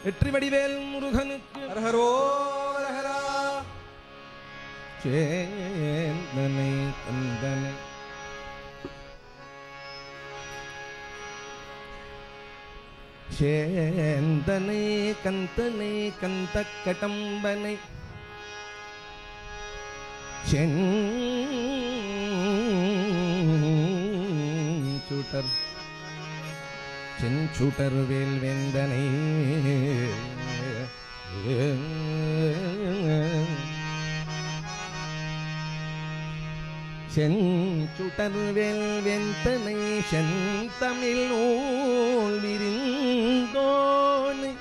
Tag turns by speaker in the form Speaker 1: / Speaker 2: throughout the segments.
Speaker 1: வெற்றி வடிவேல் முருகனுக்கு
Speaker 2: ஹரஹரோஹரஹரா.
Speaker 1: சேந்தனை கந்தனை சேந்தனை கந்தனை கந்த கடம்பனை செஞ்சுடர் செஞ்சுடர் வேல் வேந்தனை செஞ்சுடர் வேல் வேந்தனை செந்தமிழ் ஊழ் விருந்தோனை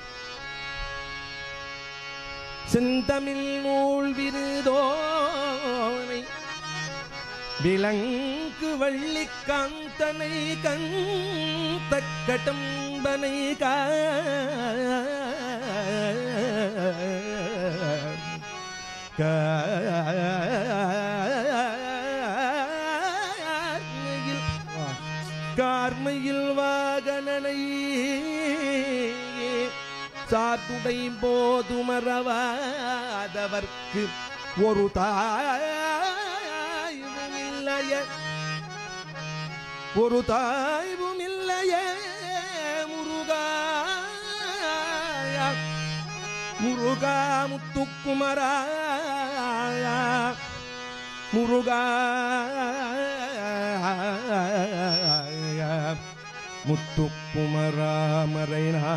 Speaker 1: செந்தமிழ் ஊழ் விருந்தோனை விலங்கு வள்ளிக்காந்தனை கந்த கடம்பனை கார்மையில் வாகனனை சாத்துடை போது மறவாதவர்க்கு ஒரு தாய்வும் இல்லையே ஒரு தாய்வும் இல்லையே முருகா முருகா முத்துக்குமரா முருகா முத்துக்குமரா மறைநாயகனே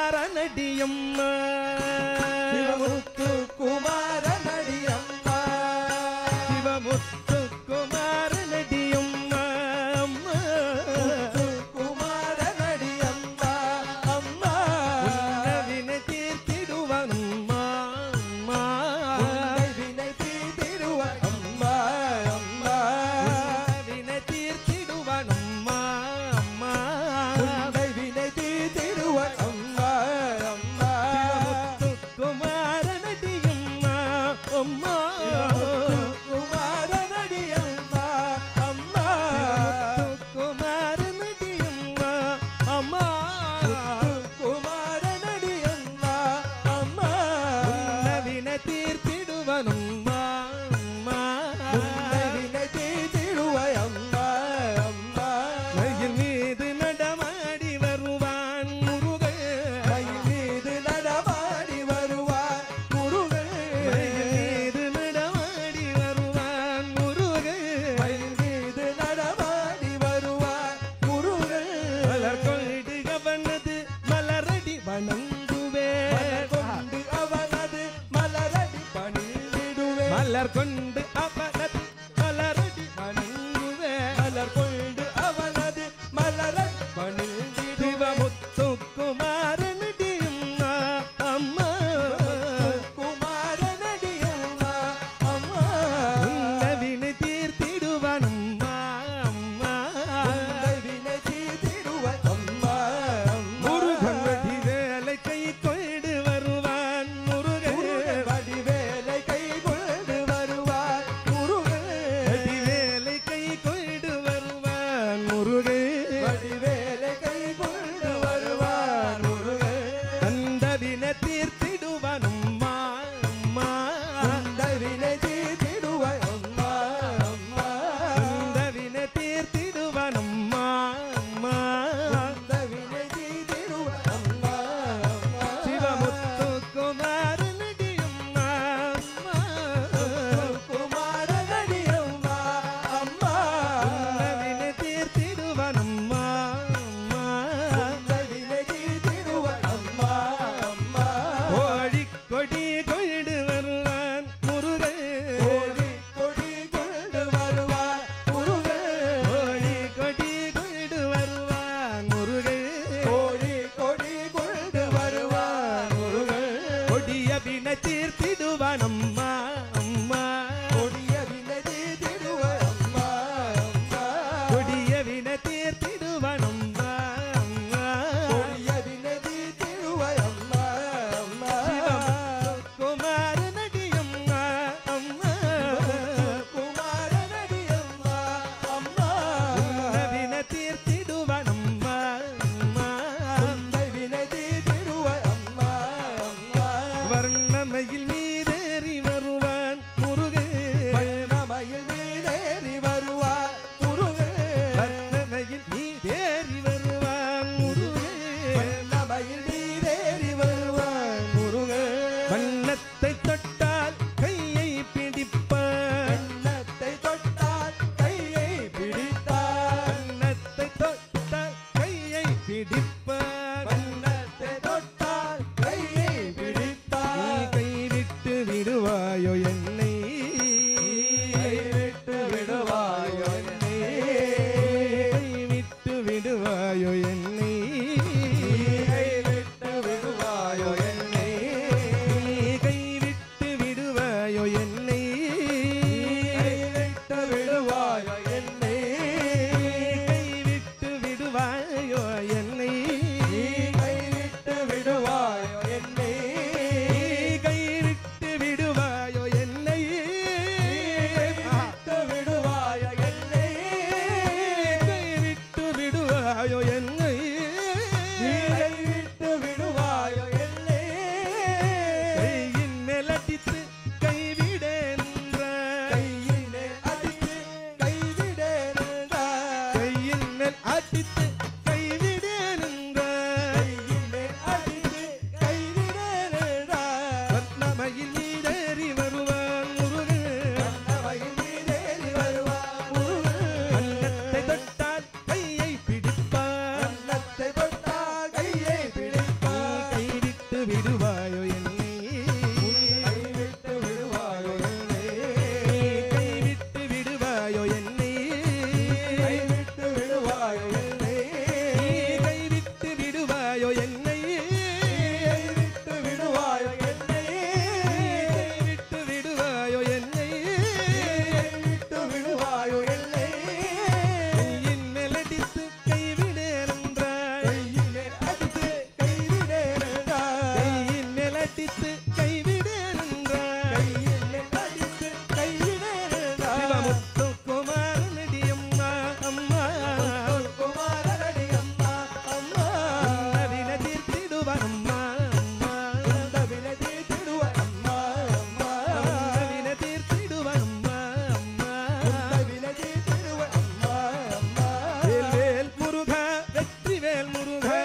Speaker 1: சிவமுத்துக்குமாரனடியம்மா
Speaker 2: சிவமுத்துக்குமாரனடியம்மா
Speaker 1: சிவமுத்துக்குமாரனடியம்மா
Speaker 2: முத்துக்குமாரனடியம்மா அம்மா
Speaker 1: உன்னவினை தீர்த்திடுவனும்மா அம்மா
Speaker 2: வினை தீர்த்திடுவ அம்மா அம்மா
Speaker 1: வினை தீர்த்திடுவனும்மா அம்மா
Speaker 2: வினை தீர்த்திடுவ அம்மா அம்மா
Speaker 1: குமாரனடியம்மா அம்மா
Speaker 2: குமாரனடியம்மா அம்மா
Speaker 1: குமாரனடியம்மா அம்மா
Speaker 2: குமாரனடியம்மா அம்மா
Speaker 1: உன்னவினை தீர்த்திடுவனும்மா அம்மா
Speaker 2: வினை தீர்த்திடுவ அம்மா அம்மா
Speaker 1: மயில் மீது நடமாடி வருவான் முருகன்
Speaker 2: மயில் மீது நடமாடி வருவார் முருகன்
Speaker 1: மயில் மீது நடமாடி வருவான் முருகன்
Speaker 2: மயில் மீது நடமாடி வருவார் முருகன்
Speaker 1: மலர் கொண்டு அவனது மலரடி வணங்குவே
Speaker 2: கொண்டு அவனது மலரடி பணிந்திடுவே
Speaker 1: மலர் கொண்டு அவனது மலரடி வணங்குவே
Speaker 2: மலர் கொண்டு அவனது மலரடி பணிந்திடுவே
Speaker 1: சிவமுத்துக்குமாரனடியம்மா அம்மா
Speaker 2: குமாரனடியம்மா அம்மா
Speaker 1: உன்னவினை தீர்த்திடுவனம்மா அம்மா
Speaker 2: வினை தீர்த்திடுவ அம்மா அம்மா
Speaker 1: முருகன் வடிவேலை கை கொண்டு வருவான் முருகன்
Speaker 2: வடிவேலை கை கொண்டு வருவார்
Speaker 1: வண்ணமயில் மீதேறி வருவான் முருகன்
Speaker 2: வண்ணமயில் மீதேறி வருவான் முருகன்
Speaker 1: வண்ணமயில் மீதேறி வருவான் முருகன்
Speaker 2: வண்ணமயில் மீதேறி வருவான் முருகன்
Speaker 1: வண்ணத்தை தொட்டால் கையை பிடிப்பான்
Speaker 2: வண்ணத்தை தொட்டால் கையை பிடித்தார்
Speaker 1: வண்ணத்தை தொட்டால் கையை பிடிப்பான்
Speaker 2: வண்ணத்தை தொட்டால் கையை
Speaker 1: நீ
Speaker 2: பிடித்தார்
Speaker 1: கைவிட்டு விடுவாயோ என்னை
Speaker 2: கைவிட்டு விடுவாயோ என்னை
Speaker 1: கைவிட்டு விடுவாயோ என்னை
Speaker 2: கைவிட்டு விடுவாயோ என்னை
Speaker 1: நீ கைவிட்டு விடுவாயோ என்னை
Speaker 2: கைவிட்டு விடுவாயோ என்னை
Speaker 1: கைவிட்டு விடுவாயோ என்னை
Speaker 2: கைவிட்டு விடுவாயோ என்னை
Speaker 1: கைவிட்டு விடுவாயோ என்னை
Speaker 2: கைவிட்டு விடுவாயோ என்னை
Speaker 1: கைவிட்டு விடுவாயோ என்னை
Speaker 2: கைவிட்டு விடுவாயோ என்னை
Speaker 1: கையின் மேலடித்து கைவிடேன்
Speaker 2: கையிலே அடித்து கைவிடேன்
Speaker 1: கையின் மேல் அடித்து கைவிடேன்
Speaker 2: கையிலே அடித்து கைவிடேன்
Speaker 1: ரத்னமயில் மீதேறி வருவான் முருகன்
Speaker 2: வண்ணமயில் மீதேறி வருவான் முருகன்
Speaker 1: அன்னத்தை தொட்டால் கையை பிடிப்பான்
Speaker 2: வண்ணத்தை தொட்டால் கையை
Speaker 1: நீ
Speaker 2: பிடிப்பான்
Speaker 1: கைவிட்டு விடுவாயோ என்னை
Speaker 2: கைவிட்டு விடுவாயோ என்னை
Speaker 1: நீ கைவிட்டு விடுவாயோ என்னை
Speaker 2: கைவிட்டு விடுவாயோ என்னை
Speaker 1: நீ கைவிட்டு விடுவாயோ என்னை
Speaker 2: கைவிட்டு விடுவாயோ என்னை
Speaker 1: கைவிட்டு விடுவாயோ என்னை
Speaker 2: கைவிட்டு விடுவாயோ என்னை
Speaker 1: கையின் மேலடித்து கைவிடேன் என்றாய்
Speaker 2: கையிலே அடித்து கைவிடேன்
Speaker 1: கையின் மேலடித்து கைவிடேன் என்றாய்
Speaker 2: கையிலே அடித்து கைவிடேன்
Speaker 1: சிவமுத்து குமாரனடி அம்மா அம்மா
Speaker 2: குமாரனடி அம்மா அம்மா
Speaker 1: நவின தீர்த்திடுவான் அம்மா அம்மா
Speaker 2: தவின தீர்த்திடுவான் அம்மா அம்மா
Speaker 1: நவின தீர்த்திடுவான் அம்மா அம்மா
Speaker 2: தவின தீர்த்திடுவான் அம்மா அம்மா
Speaker 1: வேல்வேல் முருகா வெற்றிவேல் முருகா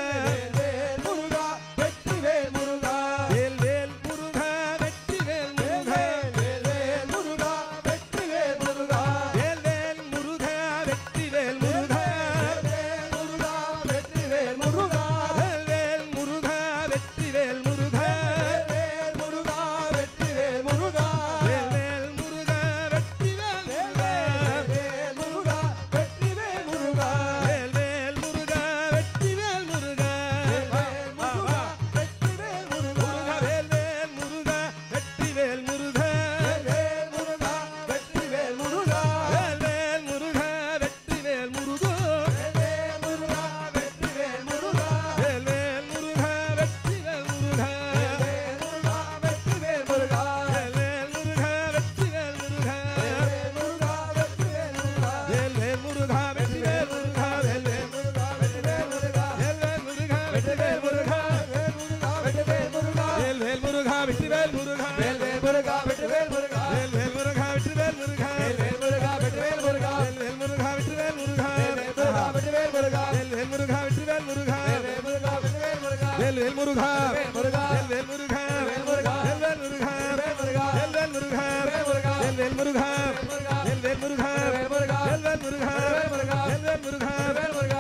Speaker 2: வேல் முருகா வெற்றிவேல் முருகா
Speaker 1: வேல்வேல் முருகா வெற்றிவேல் முருகா
Speaker 2: வேல் முருகா வெற்றிவேல் முருகா
Speaker 1: வேல்வேல் முருகா வெற்றிவேல் முருகா
Speaker 2: வேல் முருகா வெற்றிவேல் முருகா
Speaker 1: வேல்வேல் முருகா வெற்றிவேல் முருகா
Speaker 2: வேல் முருகா வெற்றிவேல் முருகா
Speaker 1: வேல்வேல் முருகா வெற்றிவேல் முருகா
Speaker 2: வேல் முருகா வெற்றிவேல் முருகா
Speaker 1: வேல்வேல் முருகா வெற்றிவேல் முருகா
Speaker 2: வெற்றிவேல் முருகா
Speaker 1: வேல்வேல் முருகா வெற்றிவேல் முருகா
Speaker 2: வேல் முருகா வெற்றிவேல் முருகா
Speaker 1: வேல்வேல் முருகா வெற்றிவேல் முருகா
Speaker 2: வேல் முருகா வெற்றிவேல் முருகா
Speaker 1: வேல்வேல் முருகா வெற்றிவேல் முருகா
Speaker 2: வேல் முருகா வெற்றிவேல் முருகா
Speaker 1: வேல்வேல் முருகா வெற்றிவேல் முருகா
Speaker 2: வேல் முருகா வெற்றிவேல் முருகா
Speaker 1: வேல்வேல் முருகா வெற்றிவேல் முருகா வேல்வேல்
Speaker 2: முருகா வெற்றிவேல் முருகா
Speaker 1: வேல்வேல் முருகா வெற்றிவேல் முருகா
Speaker 2: வேல் முருகா வெற்றிவேல் முருகா
Speaker 1: வேல்வேல் முருகா வெற்றிவேல் முருகா
Speaker 2: வேல் முருகா வெற்றிவேல் முருகா
Speaker 1: வேல்வேல் முருகா வெற்றிவேல் முருகா
Speaker 2: வேல் முருகா வெற்றிவேல் முருகா
Speaker 1: வேல்வேல் முருகா வெற்றிவேல் முருகா
Speaker 2: வேல் முருகா வெற்றிவேல் முருகா
Speaker 1: வேல்வேல் முருகா
Speaker 2: முருகா
Speaker 1: வேல்வேல் முருகா
Speaker 2: முருகா
Speaker 1: வேல்வேல் முருகா
Speaker 2: முருகா
Speaker 1: வேல்வேல் முருகா
Speaker 2: முருகா
Speaker 1: வேல்வேல் முருகா
Speaker 2: முருகா
Speaker 1: வேல்வேல் முருகா
Speaker 2: முருகா
Speaker 1: வேல்வேல் முருகா
Speaker 2: முருகா
Speaker 1: வேல்வேல் முருகா
Speaker 2: முருகா
Speaker 1: வேல்வேல் முருகா